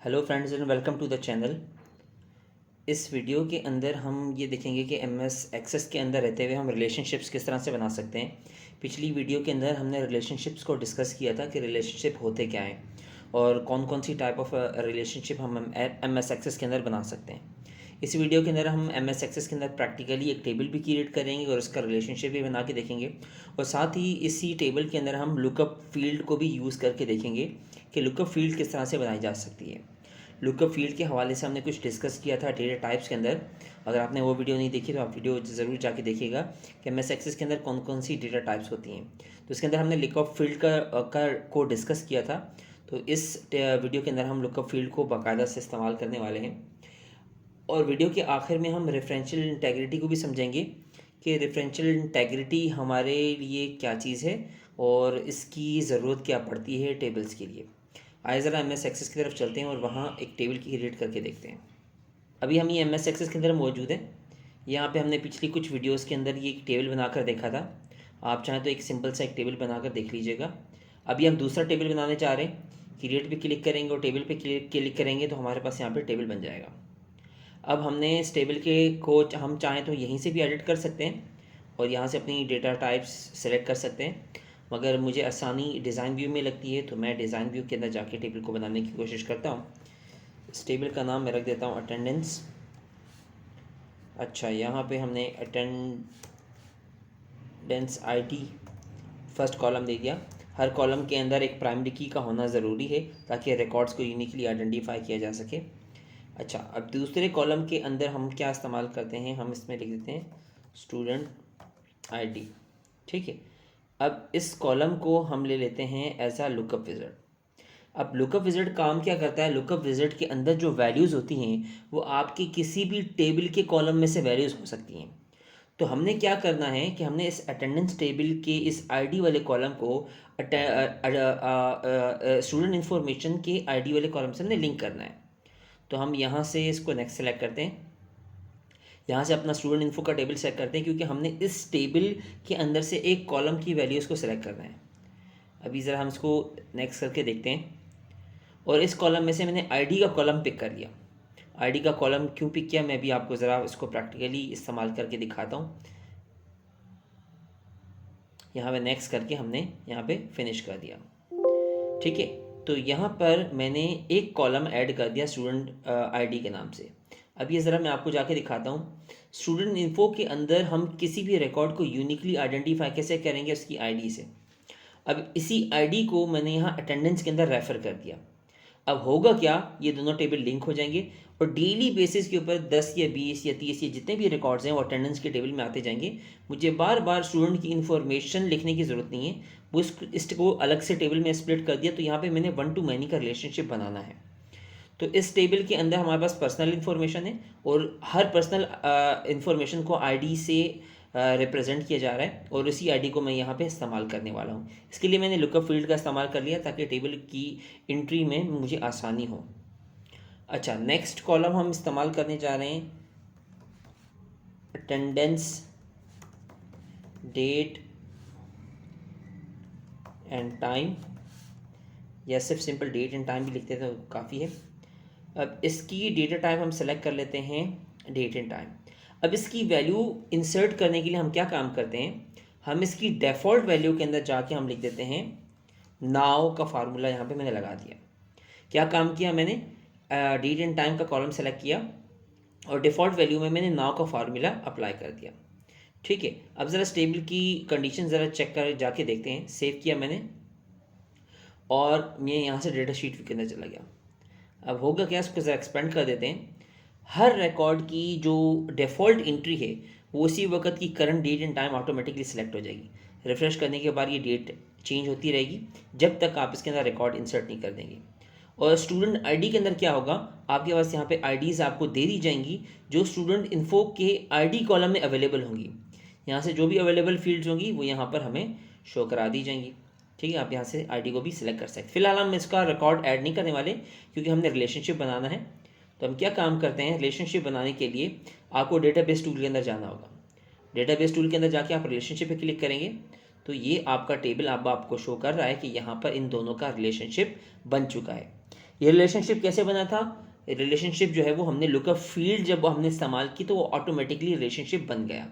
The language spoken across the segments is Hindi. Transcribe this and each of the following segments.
Hello friends and welcome to the channel. इस वीडियो के अंदर हम ये देखेंगे कि एमएस एक्सेस के अंदर रहते हुए हम रिलेशनशिप्स किस तरह से बना सकते हैं। पिछली वीडियो के अंदर हमने रिलेशनशिप्स को डिस्कस किया था कि रिलेशनशिप होते क्या हैं और कौन कौन सी टाइप ऑफ रिलेशनशिप हम एमएस एक्सेस के अंदर बना सकते हैं। इस वीडियो के अंदर हम एमएस एक्सेस के अंदर प्रैक्टिकली एक टेबल भी क्रिएट करेंगे और उसका रिलेशनशिप भी बना के देखेंगे, और साथ ही इसी टेबल के अंदर हम लुकअप फील्ड को भी यूज़ करके देखेंगे कि लुकअप फील्ड किस तरह से बनाई जा सकती है। लुकअप फील्ड के हवाले से हमने कुछ डिस्कस किया था डेटा टाइप्स के अंदर। अगर आपने वो वीडियो नहीं देखी तो आप वीडियो ज़रूर जाके देखिएगा कि एमएस एक्सेस के अंदर कौन कौन सी डेटा टाइप्स होती हैं। तो इसके अंदर हमने लुकअप फील्ड को डिस्कस किया था। तो इस वीडियो के अंदर हम लुकअप फील्ड को बाकायदा से इस्तेमाल करने वाले हैं, और वीडियो के आखिर में हम रेफरेंशियल इंटेग्रिटी को भी समझेंगे कि रेफरेंशियल इंटेग्रिटी हमारे लिए क्या चीज़ है और इसकी ज़रूरत क्या पड़ती है टेबल्स के लिए। आइए ज़रा एम एस एक्सेस की तरफ चलते हैं और वहाँ एक टेबल की क्रिएट करके देखते हैं। अभी हम ये एम एस एक्सेस के अंदर मौजूद हैं। यहाँ पे हमने पिछली कुछ वीडियोस के अंदर ये एक टेबल बनाकर देखा था। आप चाहें तो एक सिंपल सा एक टेबल बनाकर देख लीजिएगा। अभी हम दूसरा टेबल बनाने चाह रहे हैं। क्रिएट पे क्लिक करेंगे और टेबल पे क्लिक करेंगे तो हमारे पास यहाँ पे टेबल बन जाएगा। अब हमने इस टेबल के को हम चाहें तो यहीं से भी एडिट कर सकते हैं और यहाँ से अपनी डेटा टाइप्स सेलेक्ट कर सकते हैं, मगर मुझे आसानी डिज़ाइन व्यू में लगती है तो मैं डिज़ाइन व्यू के अंदर जाके टेबल को बनाने की कोशिश करता हूँ। इस टेबल का नाम मैं रख देता हूँ अटेंडेंस। अच्छा, यहाँ पे हमने अटेंडेंस आईडी फर्स्ट कॉलम दे दिया। हर कॉलम के अंदर एक प्राइमरी की का होना ज़रूरी है ताकि रिकॉर्ड्स को यूनिकली आइडेंटिफाई किया जा सके। अच्छा, अब दूसरे कॉलम के अंदर हम क्या इस्तेमाल करते हैं, हम इसमें लिख देते हैं स्टूडेंट आईडी। ठीक है, अब इस कॉलम को हम ले लेते हैं एज अ लुकअप विज़र्ड। अब लुकअप विज़र्ड काम क्या करता है, लुकअप विज़र्ड के अंदर जो वैल्यूज़ होती हैं वो आपकी किसी भी टेबल के कॉलम में से वैल्यूज़ हो सकती हैं। तो हमने क्या करना है कि हमने इस अटेंडेंस टेबल के इस आईडी वाले कॉलम को स्टूडेंट इन्फॉर्मेशन के आईडी वाले कॉलम से हमने लिंक करना है। तो हम यहाँ से इसको नेक्स्ट सेलेक्ट करते हैं, यहाँ से अपना स्टूडेंट इन्फो का टेबल सेलेक्ट करते हैं क्योंकि हमने इस टेबल के अंदर से एक कॉलम की वैल्यूज़ को सेलेक्ट करना है। अभी ज़रा हम इसको नेक्स्ट करके देखते हैं, और इस कॉलम में से मैंने आईडी का कॉलम पिक कर लिया। आईडी का कॉलम क्यों पिक किया मैं भी आपको ज़रा इसको प्रैक्टिकली इस्तेमाल करके दिखाता हूँ। यहाँ पे नेक्स्ट करके हमने यहाँ पे फिनिश कर दिया। ठीक है, तो यहाँ पर मैंने एक कॉलम ऐड कर दिया स्टूडेंट आईडी के नाम से। अब ये ज़रा मैं आपको जाके दिखाता हूँ। स्टूडेंट इन्फो के अंदर हम किसी भी रिकॉर्ड को यूनिकली आइडेंटिफाई कैसे करेंगे, उसकी आईडी से। अब इसी आईडी को मैंने यहाँ अटेंडेंस के अंदर रेफ़र कर दिया। अब होगा क्या, ये दोनों टेबल लिंक हो जाएंगे और डेली बेसिस के ऊपर 10 या 20 या 30 या जितने भी रिकॉर्ड्स हैं वो अटेंडेंस के टेबल में आते जाएंगे। मुझे बार बार स्टूडेंट की इन्फॉर्मेशन लिखने की ज़रूरत नहीं है। वो इसको अलग से टेबल में स्प्लिट कर दिया, तो यहाँ पे मैंने 1 to many का रिलेशनशिप बनाना है। तो इस टेबल के अंदर हमारे पास पर्सनल इन्फॉर्मेशन है और हर पर्सनल इन्फॉर्मेशन को आईडी से रिप्रेजेंट किया जा रहा है, और उसी आईडी को मैं यहाँ पे इस्तेमाल करने वाला हूँ। इसके लिए मैंने लुकअप फील्ड का इस्तेमाल कर लिया ताकि टेबल की एंट्री में मुझे आसानी हो। अच्छा, नेक्स्ट कॉलम हम इस्तेमाल करने जा रहे हैं अटेंडेंस डेट एंड टाइम, या सिर्फ सिंपल डेट एंड टाइम भी लिखते थे तो काफ़ी है। अब इसकी डेटा टाइप हम सेलेक्ट कर लेते हैं डेट एंड टाइम। अब इसकी वैल्यू इंसर्ट करने के लिए हम क्या काम करते हैं, हम इसकी डिफ़ॉल्ट वैल्यू के अंदर जाके हम लिख देते हैं नाउ का फार्मूला। यहाँ पे मैंने लगा दिया। क्या काम किया मैंने, डेट एंड टाइम का कॉलम सेलेक्ट किया और डिफ़ॉल्ट वैल्यू में मैंने नाउ का फार्मूला अप्लाई कर दिया। ठीक है, अब ज़रा टेबल की कंडीशन ज़रा चेक कर जाके देखते हैं। सेव किया मैंने और मैं यहाँ से डेटा शीट के अंदर चला गया। अब होगा क्या, इसको ज़रा एक्सपेंड कर देते हैं। हर रिकॉर्ड की जो डिफ़ॉल्ट एंट्री है वो उसी वक्त की current date and time automatically select हो जाएगी। रिफ़्रेश करने के बाद ये डेट चेंज होती रहेगी जब तक आप इसके अंदर रिकॉर्ड इंसर्ट नहीं कर देंगे। और स्टूडेंट आईडी के अंदर क्या होगा, आपके पास यहाँ पे आईडीज़ आपको दे दी जाएंगी जो स्टूडेंट इन्फो के आईडी कॉलम में अवेलेबल होंगी। यहाँ से जो भी अवेलेबल फील्ड्स होंगी वो यहाँ पर हमें शो करा दी जाएंगी। ठीक है, आप यहाँ से आईडी को भी सिलेक्ट कर सकते हैं। फिलहाल हम इसका रिकॉर्ड ऐड नहीं करने वाले क्योंकि हमने रिलेशनशिप बनाना है। तो हम क्या काम करते हैं, रिलेशनशिप बनाने के लिए आपको डेटाबेस टूल के अंदर जाना होगा। डेटाबेस टूल के अंदर जाके आप रिलेशनशिप पे क्लिक करेंगे तो ये आपका टेबल अब आपको शो कर रहा है कि यहाँ पर इन दोनों का रिलेशनशिप बन चुका है। ये रिलेशनशिप कैसे बना था? रिलेशनशिप जो है वो हमने लुकअप फील्ड जब हमने इस्तेमाल की तो वो ऑटोमेटिकली रिलेशनशिप बन गया।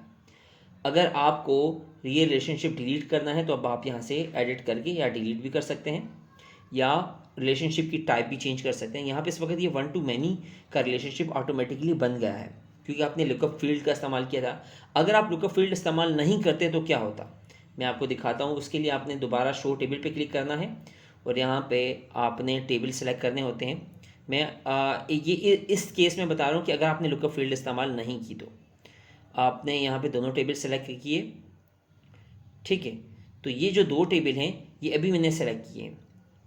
अगर आपको ये रिलेशनशिप डिलीट करना है तो अब आप यहाँ से एडिट करके या डिलीट भी कर सकते हैं, या रिलेशनशिप की टाइप भी चेंज कर सकते हैं। यहाँ पे इस वक्त ये 1 to many का रिलेशनशिप ऑटोमेटिकली बन गया है क्योंकि आपने लुकअप फील्ड का इस्तेमाल किया था। अगर आप लुकअप फील्ड इस्तेमाल नहीं करते तो क्या होता, मैं आपको दिखाता हूँ। उसके लिए आपने दोबारा शो टेबल पे क्लिक करना है और यहाँ पे आपने टेबल सेलेक्ट करने होते हैं। मैं ये इस केस में बता रहा हूँ कि अगर आपने लुकअप फील्ड इस्तेमाल नहीं की तो आपने यहाँ पे दोनों टेबल सेलेक्ट किए, ठीक है। तो ये जो 2 टेबल हैं ये अभी मैंने सेलेक्ट किए हैं,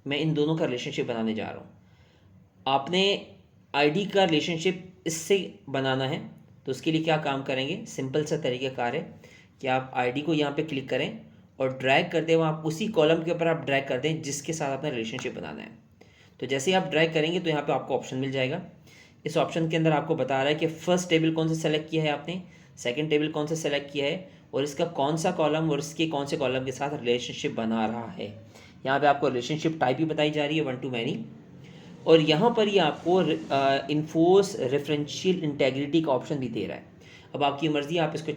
मैं इन दोनों का रिलेशनशिप बनाने जा रहा हूँ। आपने आईडी का रिलेशनशिप इससे बनाना है तो उसके लिए क्या काम करेंगे, सिंपल सा तरीक़ाकार है कि आप आईडी को यहाँ पे क्लिक करें और ड्रैग कर दें, वहाँ आप उसी कॉलम के ऊपर आप ड्रैग कर दें जिसके साथ अपना रिलेशनशिप बनाना है। तो जैसे ही आप ड्रैग करेंगे तो यहाँ पे आपको ऑप्शन मिल जाएगा। इस ऑप्शन के अंदर आपको बता रहा है कि फर्स्ट टेबल कौन सा सेलेक्ट किया है आपने, सेकंड टेबल कौन सा सेलेक्ट किया है और इसका कौन सा कॉलम और इसके कौन से कॉलम के साथ रिलेशनशिप बना रहा है। यहाँ पे आपको रिलेशनशिप टाइप भी बताई जा रही है 1 to many, और यहाँ पर ये आपको इन्फोर्स रेफरेंशियल इंटेग्रिटी का ऑप्शन भी दे रहा है। अब आपकी मर्ज़ी, आप इसको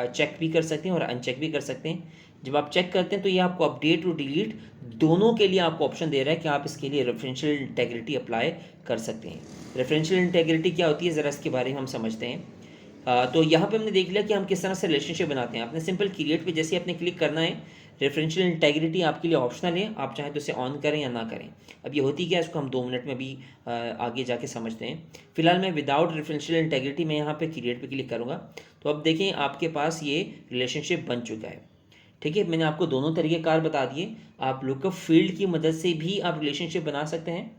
चेक भी कर सकते हैं और अनचेक भी कर सकते हैं। जब आप चेक करते हैं तो ये आपको अपडेट और डिलीट दोनों के लिए आपको ऑप्शन दे रहा है कि आप इसके लिए रेफरेंशियल इंटेग्रिटी अप्लाई कर सकते हैं। रेफरेंशियल इंटेग्रिटी क्या होती है, ज़रा इसके बारे में हम समझते हैं। तो यहाँ पे हमने देख लिया कि हम किस तरह से रिलेशनशिप बनाते हैं। आपने सिंपल क्रिएट पे जैसे आपने क्लिक करना है, रेफरेंशियल इंटेग्रिटी आपके लिए ऑप्शनल है, आप चाहें तो इसे ऑन करें या ना करें। अब ये होती क्या है इसको हम 2 मिनट में भी आगे जाके समझते हैं। फिलहाल मैं विदाउट रेफरेंशियल इंटेग्रिटी मैं यहाँ पे क्रिएट पे क्लिक करूँगा तो अब देखें आपके पास ये रिलेशनशिप बन चुका है, ठीक है। मैंने आपको दोनों तरीक़ेकार बता दिए। आप लुकअप फील्ड की मदद से भी आप रिलेशनशिप बना सकते हैं,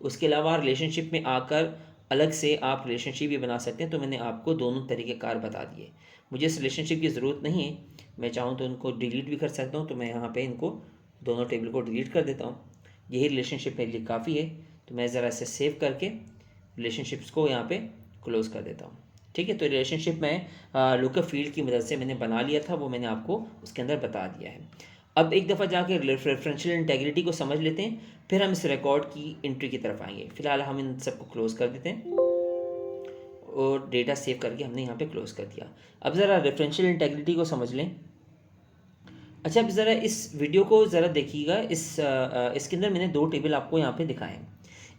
उसके अलावा रिलेशनशिप में आकर अलग से आप रिलेशनशिप भी बना सकते हैं। तो मैंने आपको दोनों तरीक़ेकार बता दिए। मुझे इस रिलेशनशिप की ज़रूरत नहीं है, मैं चाहूँ तो उनको डिलीट भी कर सकता हूँ। तो मैं यहाँ पे इनको दोनों टेबल को डिलीट कर देता हूँ। यही रिलेशनशिप मेरे लिए काफ़ी है। तो मैं ज़रा इसे सेव करके रिलेशनशिप्स को यहाँ पे क्लोज़ कर देता हूँ, ठीक है। तो रिलेशनशिप में लुकअप फील्ड की मदद से मैंने बना लिया था, वो मैंने आपको उसके अंदर बता दिया है। अब एक दफ़ा जाके रेफरेंशियल इंटेग्रिटी को समझ लेते हैं, फिर हम इस रिकॉर्ड की एंट्री की तरफ आएंगे। फिलहाल हम इन सबको क्लोज़ कर देते हैं और डेटा सेव करके हमने यहाँ पे क्लोज़ कर दिया। अब ज़रा रेफरेंशियल इंटेग्रिटी को समझ लें। अच्छा, अब ज़रा इस वीडियो को ज़रा देखिएगा। इसके अंदर मैंने 2 टेबल आपको यहाँ पे दिखाए हैं।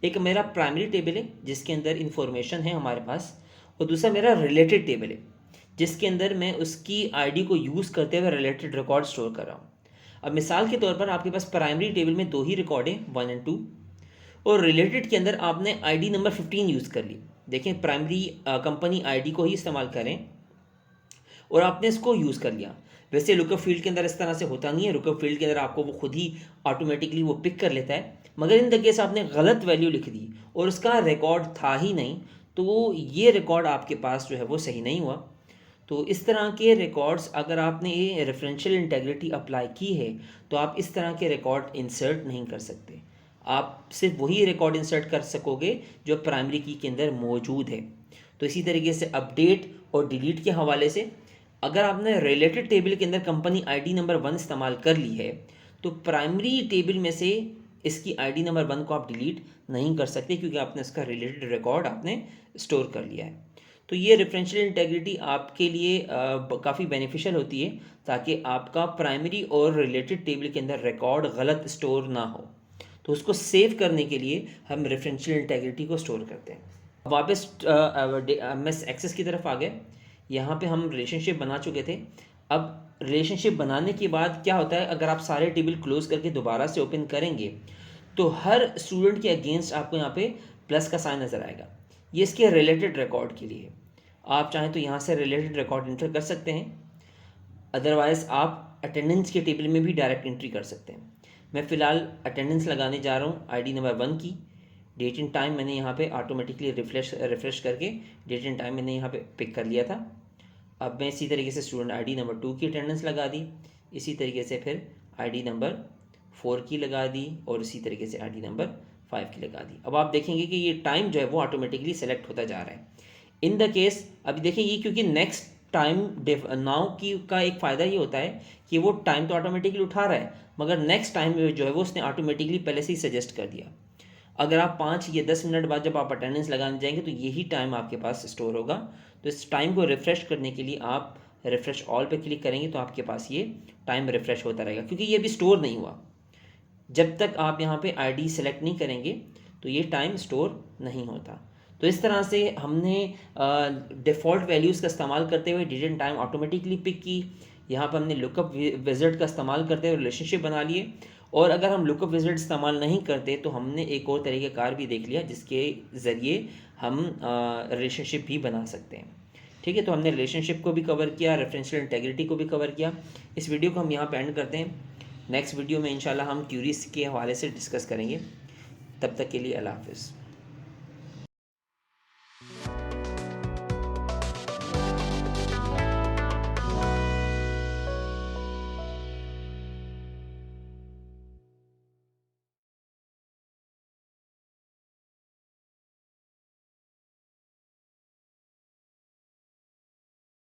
एक मेरा प्राइमरी टेबल है जिसके अंदर इंफॉर्मेशन है हमारे पास, और दूसरा मेरा रिलेटेड टेबल है जिसके अंदर मैं उसकी आईडी को यूज़ करते हुए रिलेटेड रिकॉर्ड स्टोर कर रहा हूँ। अब मिसाल के तौर पर आपके पास प्राइमरी टेबल में 2 ही रिकॉर्ड हैं, 1 और 2, और रिलेटेड के अंदर आपने आईडी नंबर 15 यूज़ कर ली। देखें, प्राइमरी कंपनी आईडी को ही इस्तेमाल करें और आपने इसको यूज़ कर लिया। वैसे लुकअप फील्ड के अंदर इस तरह से होता नहीं है। लुकअप फील्ड के अंदर आपको वो खुद ही ऑटोमेटिकली वो पिक कर लेता है, मगर इन द केस आपने गलत वैल्यू लिख दी और उसका रिकॉर्ड था ही नहीं, तो ये रिकॉर्ड आपके पास जो है वो सही नहीं हुआ। तो इस तरह के रिकॉर्ड्स अगर आपने ये रेफरेंशियल इंटेग्रिटी अप्लाई की है तो आप इस तरह के रिकॉर्ड इंसर्ट नहीं कर सकते। आप सिर्फ वही रिकॉर्ड इंसर्ट कर सकोगे जो प्राइमरी की के अंदर मौजूद है। तो इसी तरीके से अपडेट और डिलीट के हवाले से अगर आपने रिलेटेड टेबल के अंदर कंपनी आईडी नंबर 1 इस्तेमाल कर ली है तो प्राइमरी टेबल में से इसकी आईडी नंबर 1 को आप डिलीट नहीं कर सकते क्योंकि आपने इसका रिलेटेड रिकॉर्ड आपने स्टोर कर लिया है। तो ये रेफरेंशियल इंटेग्रिटी आपके लिए काफ़ी बेनिफिशियल होती है ताकि आपका प्राइमरी और रिलेटेड टेबल के अंदर रिकॉर्ड गलत स्टोर ना हो। तो उसको सेव करने के लिए हम रेफरेंशियल इंटेग्रिटी को स्टोर करते हैं। वापस MS एक्सेस की तरफ आ गए। यहाँ पे हम रिलेशनशिप बना चुके थे। अब रिलेशनशिप बनाने के बाद क्या होता है, अगर आप सारे टेबल क्लोज करके दोबारा से ओपन करेंगे तो हर स्टूडेंट के अगेंस्ट आपको यहाँ पे प्लस का साइन नज़र आएगा। ये इसके रिलेटेड रिकॉर्ड के लिए आप चाहें तो यहाँ से रिलेटेड रिकॉर्ड एंटर कर सकते हैं, अदरवाइज़ आप अटेंडेंस के टेबल में भी डायरेक्ट एंट्री कर सकते हैं। मैं फ़िलहाल अटेंडेंस लगाने जा रहा हूँ आईडी नंबर 1 की। डेट एंड टाइम मैंने यहाँ पे ऑटोमेटिकली रिफ्रेश करके डेट एंड टाइम मैंने यहाँ पे पिक कर लिया था। अब मैं इसी तरीके से स्टूडेंट आईडी नंबर 2 की अटेंडेंस लगा दी, इसी तरीके से फिर आईडी नंबर 4 की लगा दी और इसी तरीके से आईडी नंबर 5 की लगा दी। अब आप देखेंगे कि ये टाइम जो है वो ऑटोमेटिकली सेलेक्ट होता जा रहा है। इन द केस अभी देखिए ये क्योंकि नेक्स्ट टाइम नाउ की का एक फ़ायदा ये होता है कि वो टाइम तो ऑटोमेटिकली उठा रहा है, मगर नेक्स्ट टाइम जो है वो उसने ऑटोमेटिकली पहले से ही सजेस्ट कर दिया। अगर आप 5 या 10 मिनट बाद जब आप अटेंडेंस लगाने जाएंगे तो यही टाइम आपके पास स्टोर होगा। तो इस टाइम को रिफ़्रेश करने के लिए आप रिफ़्रेश ऑल पे क्लिक करेंगे तो आपके पास ये टाइम रिफ़्रेश होता रहेगा, क्योंकि ये अभी स्टोर नहीं हुआ। जब तक आप यहाँ पे आईडी सेलेक्ट नहीं करेंगे तो ये टाइम स्टोर नहीं होता। तो इस तरह से हमने डिफ़ॉल्ट वैल्यूज़ का इस्तेमाल करते हुए date and time automatically pick की। यहाँ पर हमने लुकअप विजिट का इस्तेमाल करते हुए रिलेशनशिप बना लिए। और अगर हम लुकअप विजिट इस्तेमाल नहीं करते तो हमने एक और तरीक़ेकार भी देख लिया जिसके ज़रिए हम रिलेशनशिप भी बना सकते हैं। ठीक है, तो हमने रिलेशनशिप को भी कवर किया, रेफरेंशियल इंटेग्रिटी को भी कवर किया। इस वीडियो को हम यहाँ पे एंड करते हैं। नेक्स्ट वीडियो में इंशाल्लाह हम क्यूरीज के हवाले से डिस्कस करेंगे। तब तक के लिए अल्लाह हाफ़िज़।